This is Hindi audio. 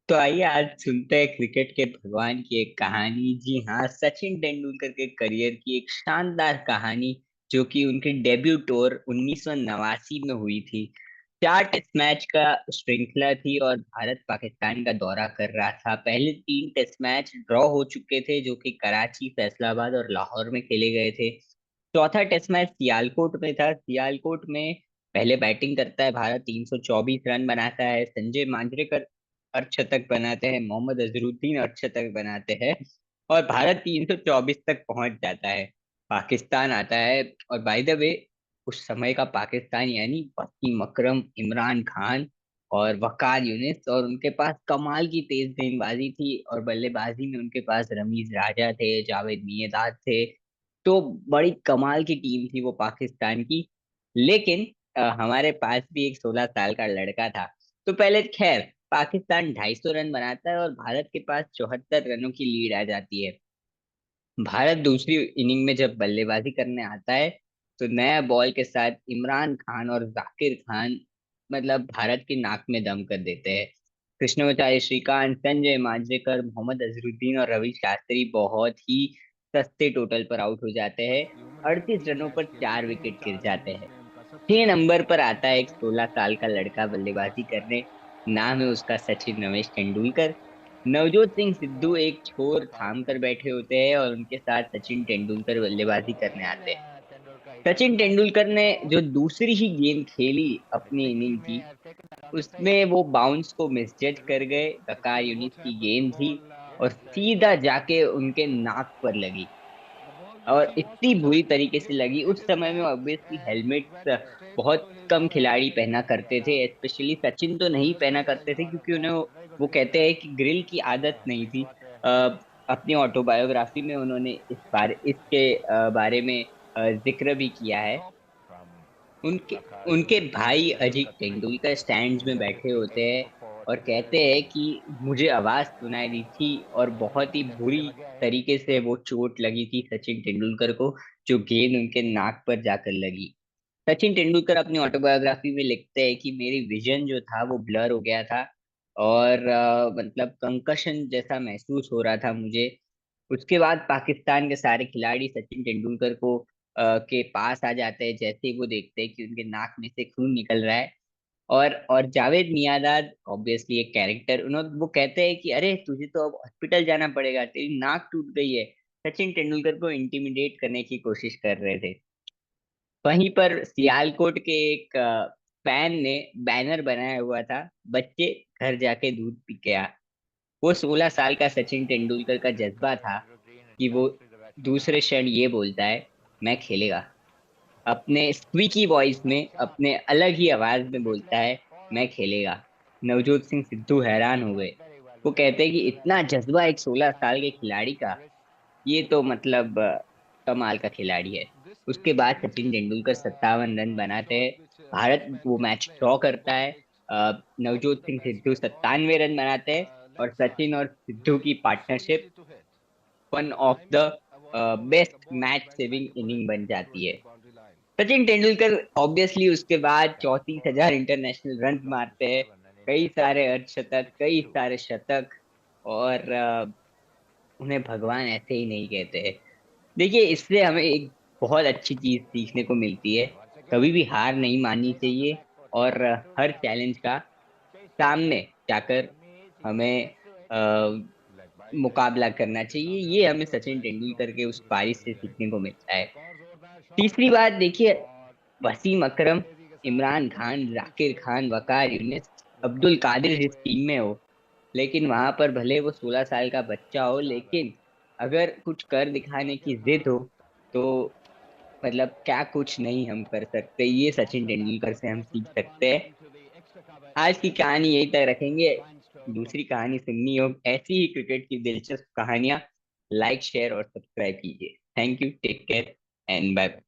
तो आइए आज सुनते हैं क्रिकेट के भगवान की एक कहानी। जी हाँ, सचिन तेंदुलकर के करियर की एक शानदार कहानी, जो कि उनके डेब्यू टूर 1989 में हुई थी। 4 टेस्ट मैच का श्रृंखला थी और भारत पाकिस्तान का दौरा कर रहा था। पहले 3 टेस्ट मैच ड्रॉ हो चुके थे, जो कि कराची, फैसलाबाद और लाहौर में खेले गए थे। चौथा टेस्ट मैच सियालकोट में था। सियालकोट में पहले बैटिंग करता है भारत, 324 रन बनाता है। संजय मांजरेकर अर्धशतक बनाते हैं, मोहम्मद अजहरुद्दीन अर्धशतक बनाते हैं और भारत 324 तक पहुंच जाता है। पाकिस्तान आता है और बाय द वे, उस समय का पाकिस्तान यानी वसीम अकरम, इमरान खान और वकार यूनिस, और उनके पास कमाल की तेज गेंदबाजी थी और बल्लेबाजी में उनके पास रमीज राजा थे, जावेद मियांदाद थे। तो बड़ी कमाल की टीम थी वो पाकिस्तान की। लेकिन हमारे पास भी एक 16 साल का लड़का था। तो पहले खैर, पाकिस्तान 250 रन बनाता है और भारत के पास 74 रनों की लीड आ जाती है। भारत दूसरी इनिंग में जब बल्लेबाजी करने आता है, तो नया बॉल के साथ इमरान खान और जाकिर खान मतलब भारत की नाक में दम कर देते हैं। कृष्णमाचार्य श्रीकांत, संजय मांजरेकर, मोहम्मद अजहरुद्दीन और रवि शास्त्री बहुत ही सस्ते टोटल पर आउट हो जाते हैं। 38 रनों पर 4 विकेट गिर जाते हैं। 6 नंबर पर आता है एक 16 साल का लड़का बल्लेबाजी करने। नाम है उसका सचिन रमेश तेंदुलकर। नवजोत सिंह सिद्धू एक छोर थाम कर बैठे होते हैं और उनके साथ सचिन तेंदुलकर बल्लेबाजी करने आते हैं। सचिन तेंदुलकर ने जो दूसरी ही गेंद खेली अपनी इनिंग की, उसमें वो बाउंस को मिसजज कर गए। ककार यूनिस की गेंद थी और सीधा जाके उनके नाक पर लगी, और इतनी बुरी तरीके से लगी। उस समय में ऑब्वियसली हेलमेट बहुत कम खिलाड़ी पहना करते थे, स्पेशली सचिन तो नहीं पहना करते थे, क्योंकि उन्हें वो कहते हैं कि ग्रिल की आदत नहीं थी। अपनी ऑटोबायोग्राफी में उन्होंने इसके बारे में जिक्र भी किया है। उनके उनके भाई अजीत तेंदुलकर स्टैंड्स में बैठे होते हैं और कहते हैं कि मुझे आवाज सुनाई दी थी और बहुत ही बुरी तरीके से वो चोट लगी थी सचिन तेंदुलकर को, जो गेंद उनके नाक पर जाकर लगी। सचिन तेंदुलकर अपनी ऑटोबायोग्राफी में लिखते हैं कि मेरी विजन जो था वो ब्लर हो गया था और मतलब कंकशन जैसा महसूस हो रहा था मुझे। उसके बाद पाकिस्तान के सारे खिलाड़ी सचिन तेंदुलकर को के पास आ जाते हैं, जैसे ही वो देखते हैं कि उनके नाक में से खून निकल रहा है। और जावेद मियांदाद ऑब्वियसली एक कैरेक्टर, उन्होंने वो कहते हैं कि अरे तुझे तो अब हॉस्पिटल जाना पड़ेगा, तेरी नाक टूट गई है। सचिन तेंदुलकर को इंटिमिडेट करने की कोशिश कर रहे थे। वहीं पर सियालकोट के एक फैन ने बैनर बनाया हुआ था, बच्चे घर जाके दूध पी के आ। वो 16 साल का सचिन तेंदुलकर का जज्बा था कि वो दूसरे क्षण ये बोलता है, मैं खेलेगा। अपने स्क्वीकी वॉइस में, अपने अलग ही आवाज में बोलता है, मैं खेलेगा। नवजोत सिंह सिद्धू हैरान हो गए। वो कहते हैं कि इतना जज्बा एक 16 साल के खिलाड़ी का, ये तो मतलब कमाल का खिलाड़ी है। उसके बाद सचिन तेंदुलकर 57 रन बनाते हैं। भारत वो मैच ड्रॉ करता है। नवजोत सिंह सिद्धू 97 रन बनाते हैं और सचिन और सिद्धू की partnership one of the best match saving inning बन जाती है। सचिन तेंदुलकर ऑब्वियसली उसके बाद 34,000 इंटरनेशनल रन मारते हैं, कई सारे अर्धशतक, कई सारे शतक, और उन्हें भगवान ऐसे ही नहीं कहते हैं। देखिए, इससे हमें एक बहुत अच्छी चीज सीखने को मिलती है। कभी भी हार नहीं माननी चाहिए और हर चैलेंज का सामने जाकर हमें मुकाबला करना चाहिए। ये हमें सचिन तेंदुलकर के उस पारी से सीखने को मिलता है। तीसरी बात देखिए, वसीम अकरम, इमरान खान, जाकिर खान, वकार यूनिस, अब्दुल कादिर जिस टीम में हो, लेकिन वहां पर भले वो 16 साल का बच्चा हो, लेकिन अगर कुछ कर दिखाने की जिद हो, तो मतलब क्या कुछ नहीं हम कर सकते, ये सचिन तेंदुलकर से हम सीख सकते हैं। आज की कहानी यही तक रखेंगे। दूसरी कहानी सुननी हो, ऐसी ही क्रिकेट की दिलचस्प कहानियां, लाइक शेयर और सब्सक्राइब कीजिए। Thank you, take care and bye.